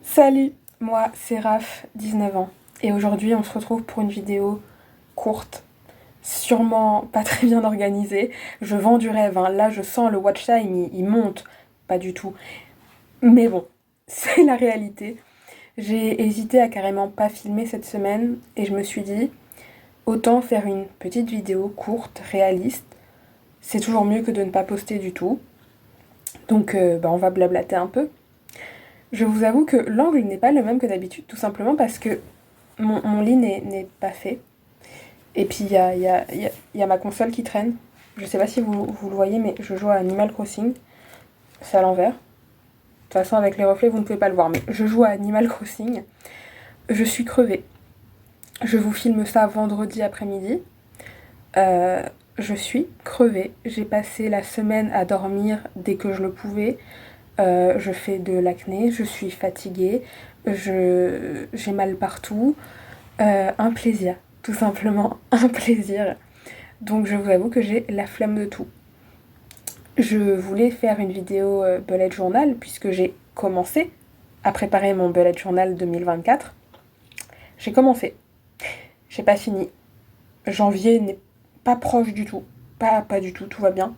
Salut, moi c'est Raph, 19 ans, et aujourd'hui on se retrouve pour une vidéo courte, sûrement pas très bien organisée. Je vends du rêve, hein. Là je sens le watch time, il monte, pas du tout. Mais bon, c'est la réalité. J'ai hésité à carrément pas filmer cette semaine, et je me suis dit, autant faire une petite vidéo courte, réaliste, c'est toujours mieux que de ne pas poster du tout. Donc on va blablater un peu. Je vous avoue que l'angle n'est pas le même que d'habitude, tout simplement parce que mon lit n'est pas fait. Et puis il y a ma console qui traîne. Je sais pas si vous le voyez, mais je joue à Animal Crossing. C'est à l'envers. De toute façon, avec les reflets, vous ne pouvez pas le voir, mais je joue à Animal Crossing. Je suis crevée. Je vous filme ça vendredi après-midi. Euh, je suis crevée. J'ai passé la semaine à dormir dès que je le pouvais. Je fais de l'acné, je suis fatiguée, j'ai mal partout. Un plaisir, tout simplement un plaisir. Donc je vous avoue que j'ai la flemme de tout. Je voulais faire une vidéo bullet journal puisque j'ai commencé à préparer mon bullet journal 2024. J'ai commencé, j'ai pas fini. Janvier n'est pas proche du tout, pas du tout, tout va bien.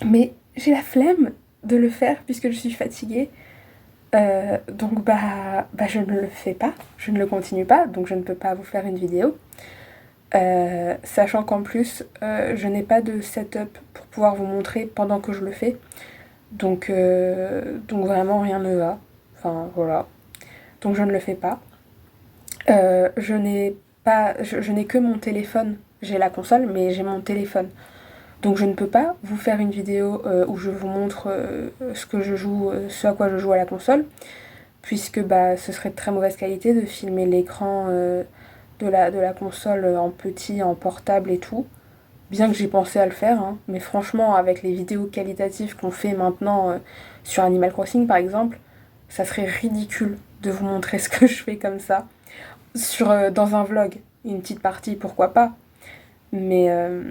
Mais j'ai la flemme de le faire puisque je suis fatiguée. Donc je ne le fais pas, je ne le continue pas, donc je ne peux pas vous faire une vidéo. Sachant qu'en plus, je n'ai pas de setup pour pouvoir vous montrer pendant que je le fais. Donc vraiment rien ne va. Enfin voilà. Donc je ne le fais pas. Je n'ai que mon téléphone. J'ai la console, mais j'ai mon téléphone. Donc je ne peux pas vous faire une vidéo où je vous montre ce que je joue, ce à quoi je joue à la console, puisque ce serait de très mauvaise qualité de filmer l'écran de la console en petit, en portable et tout. Bien que j'ai pensé à le faire, hein, mais franchement, avec les vidéos qualitatives qu'on fait maintenant sur Animal Crossing par exemple, ça serait ridicule de vous montrer ce que je fais comme ça. Dans un vlog, une petite partie, pourquoi pas, mais, euh,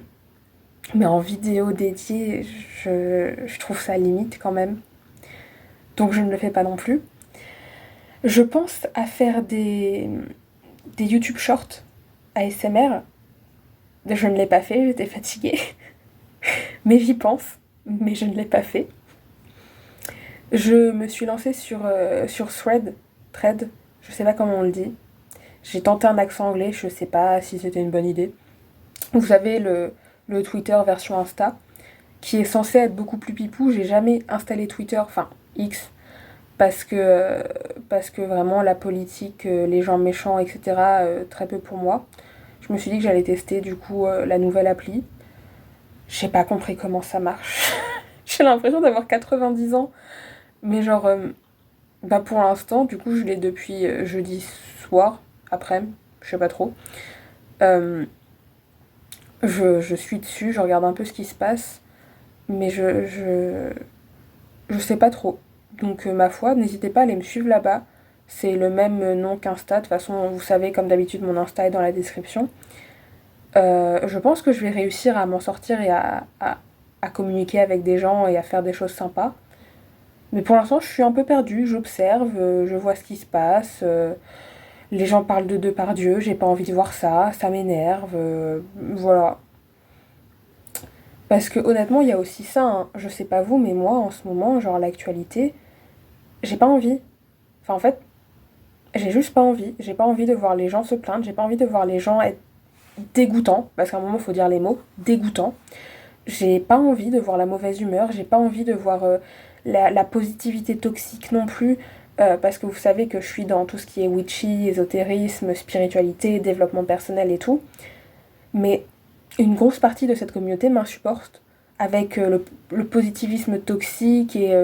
mais en vidéo dédiée, je trouve ça limite quand même. Donc je ne le fais pas non plus. Je pense à faire des YouTube Shorts ASMR. Je ne l'ai pas fait, j'étais fatiguée. Mais j'y pense, mais je ne l'ai pas fait. Je me suis lancée sur Thread, je sais pas comment on le dit. J'ai tenté un accent anglais, je sais pas si c'était une bonne idée. Vous savez, le Twitter version Insta, qui est censé être beaucoup plus pipou. J'ai jamais installé Twitter, enfin X, parce que vraiment la politique, les gens méchants, etc., très peu pour moi. Je me suis dit que j'allais tester du coup la nouvelle appli. J'ai pas compris comment ça marche. J'ai l'impression d'avoir 90 ans. Mais genre, pour l'instant, du coup, je l'ai depuis jeudi soir, après, je sais pas trop. Euh, je suis dessus, je regarde un peu ce qui se passe, mais je sais pas trop. Donc, ma foi, n'hésitez pas à aller me suivre là-bas. C'est le même nom qu'Insta. De toute façon, vous savez, comme d'habitude, mon Insta est dans la description. Je pense que je vais réussir à m'en sortir et à communiquer avec des gens et à faire des choses sympas. Mais pour l'instant, je suis un peu perdue, j'observe, je vois ce qui se passe. Les gens parlent de Depardieu, j'ai pas envie de voir ça, ça m'énerve, voilà. Parce que honnêtement, il y a aussi ça, hein. Je sais pas vous, mais moi, en ce moment, genre l'actualité, j'ai pas envie. Enfin, en fait, j'ai juste pas envie. J'ai pas envie de voir les gens se plaindre, j'ai pas envie de voir les gens être dégoûtants, parce qu'à un moment, il faut dire les mots, dégoûtants. J'ai pas envie de voir la mauvaise humeur, j'ai pas envie de voir la positivité toxique non plus, parce que vous savez que je suis dans tout ce qui est witchy, ésotérisme, spiritualité, développement personnel et tout. Mais une grosse partie de cette communauté m'insupporte avec le positivisme toxique et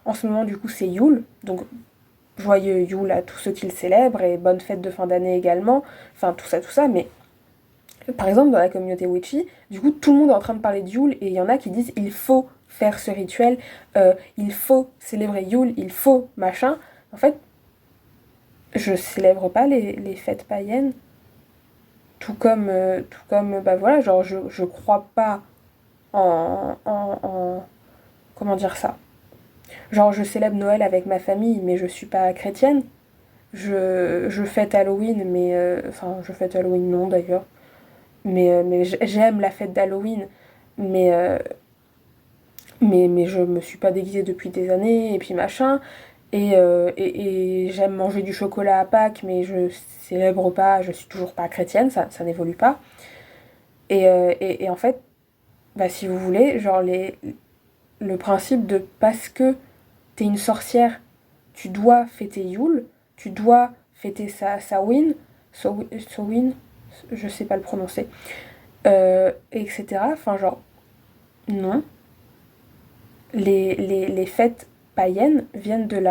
en ce moment, du coup, c'est Yule. Donc, joyeux Yule à tous ceux qui le célèbrent et bonne fête de fin d'année également. Enfin, tout ça, tout ça. Mais par exemple, dans la communauté witchy, du coup, tout le monde est en train de parler de Yule et il y en a qui disent il faut faire ce rituel, il faut célébrer Yule, il faut machin. En fait, je célèbre pas les fêtes païennes, tout comme voilà, genre, je crois pas comment dire ça. Genre, je célèbre Noël avec ma famille, mais je suis pas chrétienne. Je fête Halloween, mais... Enfin, je fête Halloween, non, d'ailleurs. Mais j'aime la fête d'Halloween. Mais, mais je me suis pas déguisée depuis des années, et puis machin. Et j'aime manger du chocolat à Pâques, mais je célèbre pas, je suis toujours pas chrétienne, ça n'évolue pas. Et en fait, bah, si vous voulez, genre le principe de parce que t'es une sorcière, tu dois fêter Yule, tu dois fêter Samhain, Samhain, je sais pas le prononcer, etc. Enfin, genre, non. Les fêtes païennes viennent de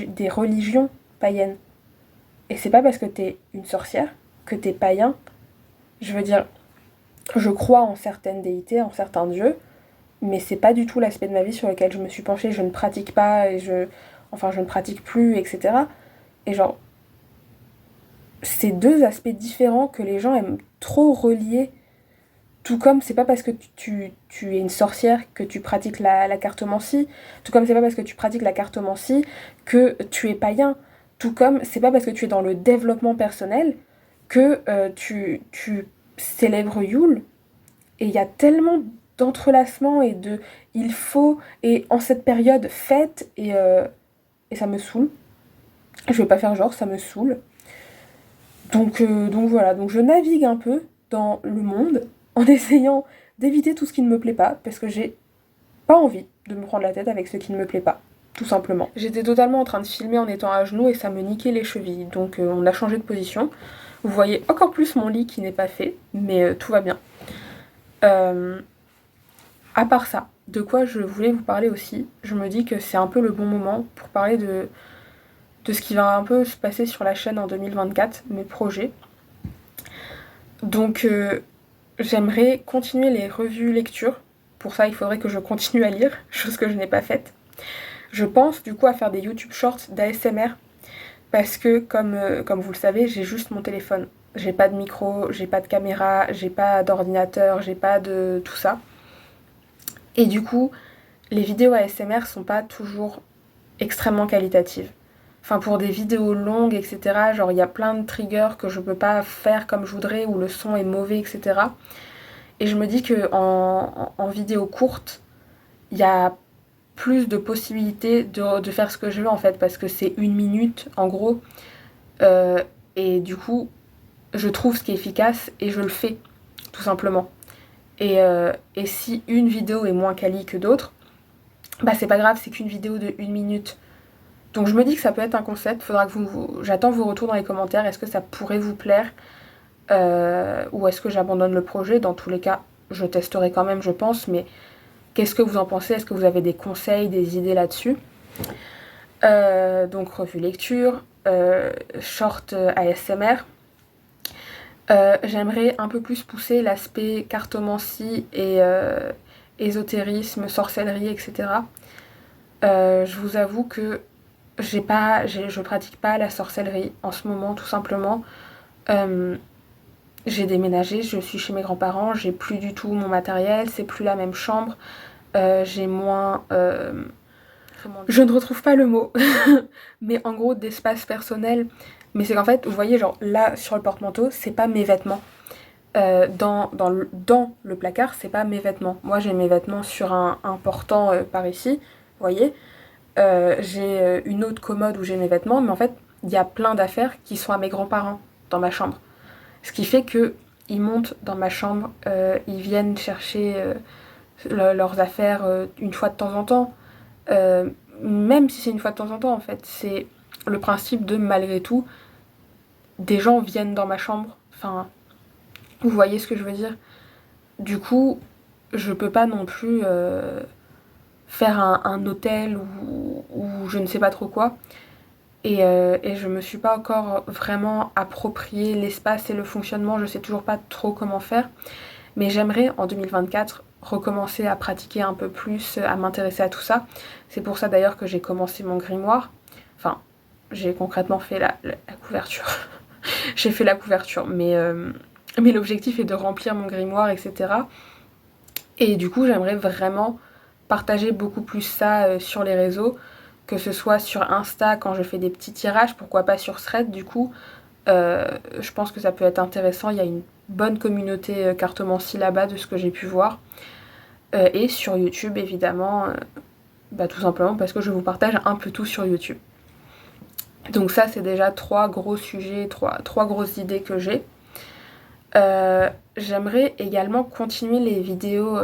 des religions païennes. Et c'est pas parce que t'es une sorcière que t'es païen. Je veux dire, je crois en certaines déités, en certains dieux, mais c'est pas du tout l'aspect de ma vie sur lequel je me suis penchée. Je ne pratique pas, enfin, je ne pratique plus, etc. Et genre, c'est deux aspects différents que les gens aiment trop relier. Tout comme c'est pas parce que tu es une sorcière que tu pratiques la cartomancie, tout comme c'est pas parce que tu pratiques la cartomancie que tu es païen, tout comme c'est pas parce que tu es dans le développement personnel que tu célèbres Yule. Et il y a tellement d'entrelacements et de il faut, et en cette période fête, et ça me saoule. Je vais pas faire genre, ça me saoule. Donc voilà, donc je navigue un peu dans le monde en essayant d'éviter tout ce qui ne me plaît pas, parce que j'ai pas envie de me prendre la tête avec ce qui ne me plaît pas, tout simplement. J'étais totalement en train de filmer en étant à genoux et ça me niquait les chevilles, donc on a changé de position. Vous voyez encore plus mon lit qui n'est pas fait, mais tout va bien. À part ça, de quoi je voulais vous parler aussi, je me dis que c'est un peu le bon moment pour parler de ce qui va un peu se passer sur la chaîne en 2024, mes projets. Donc j'aimerais continuer les revues lecture. Pour ça, il faudrait que je continue à lire, chose que je n'ai pas faite. Je pense du coup à faire des YouTube Shorts d'ASMR parce que comme vous le savez, j'ai juste mon téléphone. J'ai pas de micro, j'ai pas de caméra, j'ai pas d'ordinateur, j'ai pas de tout ça. Et du coup, les vidéos ASMR sont pas toujours extrêmement qualitatives. Enfin, pour des vidéos longues, etc., genre il y a plein de triggers que je peux pas faire comme je voudrais, ou le son est mauvais, etc. Et je me dis que en vidéo courte, il y a plus de possibilités de faire ce que je veux en fait, parce que c'est 1 minute en gros. Euh, et du coup, je trouve ce qui est efficace et je le fais, tout simplement. Et si une vidéo est moins quali que d'autres, bah c'est pas grave, c'est qu'une vidéo de 1 minute. Donc je me dis que ça peut être un concept, faudra que j'attends vos retours dans les commentaires, est-ce que ça pourrait vous plaire ou est-ce que j'abandonne le projet? Dans tous les cas, je testerai quand même, je pense, mais qu'est-ce que vous en pensez? Est-ce que vous avez des conseils, des idées là-dessus? Donc revue lecture, short ASMR. J'aimerais un peu plus pousser l'aspect cartomancie et ésotérisme, sorcellerie, etc. Je vous avoue que je pratique pas la sorcellerie en ce moment, tout simplement. J'ai déménagé, je suis chez mes grands-parents, j'ai plus du tout mon matériel, c'est plus la même chambre, j'ai moins... je ne retrouve pas le mot, mais en gros d'espace personnel. Mais c'est qu'en fait, vous voyez, genre là sur le porte-manteau, c'est pas mes vêtements. Dans le placard, c'est pas mes vêtements. Moi j'ai mes vêtements sur un portant par ici, vous voyez. J'ai une autre commode où j'ai mes vêtements, mais en fait, il y a plein d'affaires qui sont à mes grands-parents dans ma chambre. Ce qui fait que ils montent dans ma chambre, ils viennent chercher leurs affaires une fois de temps en temps. Même si c'est une fois de temps en temps, en fait, c'est le principe de malgré tout, des gens viennent dans ma chambre. Enfin, vous voyez ce que je veux dire? Du coup, je peux pas non plus faire un hôtel ou je ne sais pas trop quoi. Et je me suis pas encore vraiment approprié l'espace et le fonctionnement, je sais toujours pas trop comment faire. Mais j'aimerais en 2024 recommencer à pratiquer un peu plus, à m'intéresser à tout ça. C'est pour ça d'ailleurs que j'ai commencé mon grimoire. Enfin, j'ai concrètement fait la couverture. J'ai fait la couverture, mais l'objectif est de remplir mon grimoire, etc. Et du coup, j'aimerais vraiment partager beaucoup plus ça sur les réseaux. que ce soit sur Insta quand je fais des petits tirages, pourquoi pas sur Thread du coup. Je pense que ça peut être intéressant, il y a une bonne communauté cartomancie là-bas de ce que j'ai pu voir. Et sur YouTube évidemment, tout simplement parce que je vous partage un peu tout sur YouTube. Donc ça c'est déjà 3 gros sujets, 3 grosses idées que j'ai. J'aimerais également continuer les vidéos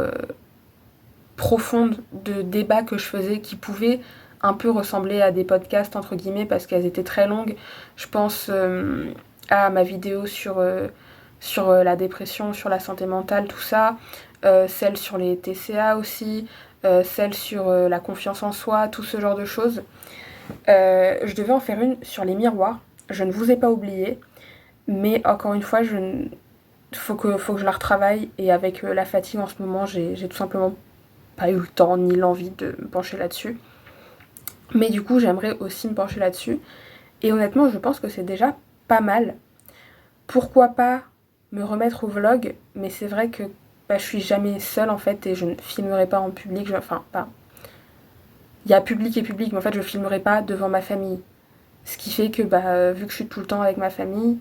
profondes de débats que je faisais qui pouvaient un peu ressembler à des podcasts entre guillemets parce qu'elles étaient très longues. Je pense à ma vidéo sur la dépression, sur la santé mentale, tout ça, celle sur les TCA aussi, celle sur la confiance en soi, tout ce genre de choses. Je devais en faire une sur les miroirs, je ne vous ai pas oublié, mais encore une fois, faut que je la retravaille, et avec la fatigue en ce moment, j'ai tout simplement pas eu le temps ni l'envie de me pencher là-dessus. Mais du coup, j'aimerais aussi me pencher là-dessus. Et honnêtement, je pense que c'est déjà pas mal. Pourquoi pas me remettre au vlog, mais c'est vrai que je suis jamais seule en fait et je ne filmerai pas en public. Il y a public et public, mais en fait, je filmerai pas devant ma famille. Ce qui fait que vu que je suis tout le temps avec ma famille,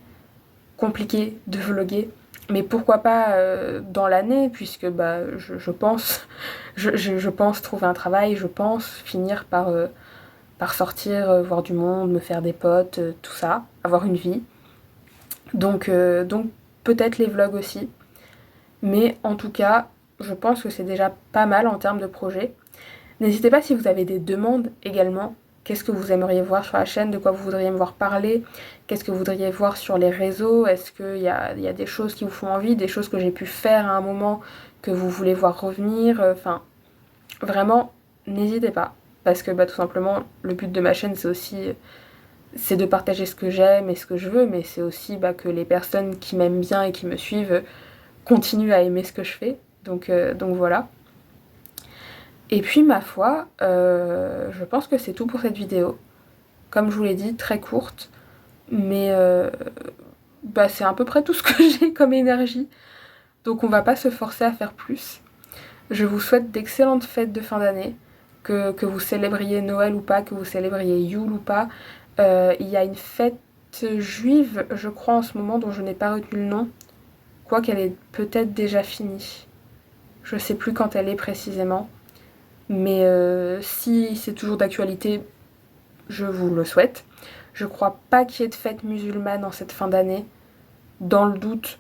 compliqué de vlogger. Mais pourquoi pas dans l'année, puisque je pense je pense trouver un travail, je pense finir par sortir, voir du monde, me faire des potes, tout ça, avoir une vie. Donc peut-être les vlogs aussi. Mais en tout cas, je pense que c'est déjà pas mal en termes de projet. N'hésitez pas si vous avez des demandes également. Qu'est-ce que vous aimeriez voir sur la chaîne? De quoi vous voudriez me voir parler? Qu'est-ce que vous voudriez voir sur les réseaux? Est-ce qu'il y a des choses qui vous font envie? Des choses que j'ai pu faire à un moment que vous voulez voir revenir? Enfin, vraiment, n'hésitez pas. Parce que tout simplement, le but de ma chaîne, c'est de partager ce que j'aime et ce que je veux, mais c'est aussi que les personnes qui m'aiment bien et qui me suivent continuent à aimer ce que je fais. Donc voilà. Et puis ma foi, je pense que c'est tout pour cette vidéo. Comme je vous l'ai dit, très courte, mais c'est à peu près tout ce que j'ai comme énergie. Donc on va pas se forcer à faire plus. Je vous souhaite d'excellentes fêtes de fin d'année, que vous célébriez Noël ou pas, que vous célébriez Yule ou pas. Il y a une fête juive, je crois, en ce moment, dont je n'ai pas retenu le nom. Quoiqu'elle est peut-être déjà finie. Je sais plus quand elle est précisément. Mais si c'est toujours d'actualité, je vous le souhaite. Je crois pas qu'il y ait de fête musulmane en cette fin d'année. Dans le doute,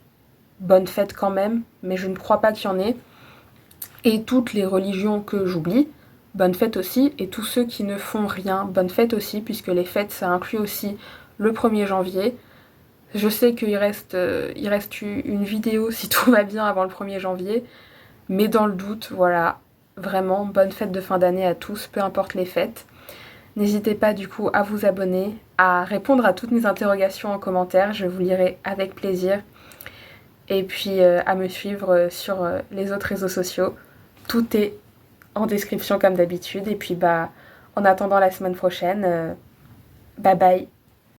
bonne fête quand même, mais je ne crois pas qu'il y en ait. Et toutes les religions que j'oublie, bonne fête aussi. Et tous ceux qui ne font rien, bonne fête aussi, puisque les fêtes, ça inclut aussi le 1er janvier. Je sais qu'il reste une vidéo, si tout va bien, avant le 1er janvier. Mais dans le doute, voilà, vraiment, bonne fête de fin d'année à tous, peu importe les fêtes. N'hésitez pas du coup à vous abonner, à répondre à toutes mes interrogations en commentaire, je vous lirai avec plaisir. Et puis à me suivre sur les autres réseaux sociaux. Tout est en description comme d'habitude. Et puis en attendant la semaine prochaine, bye bye.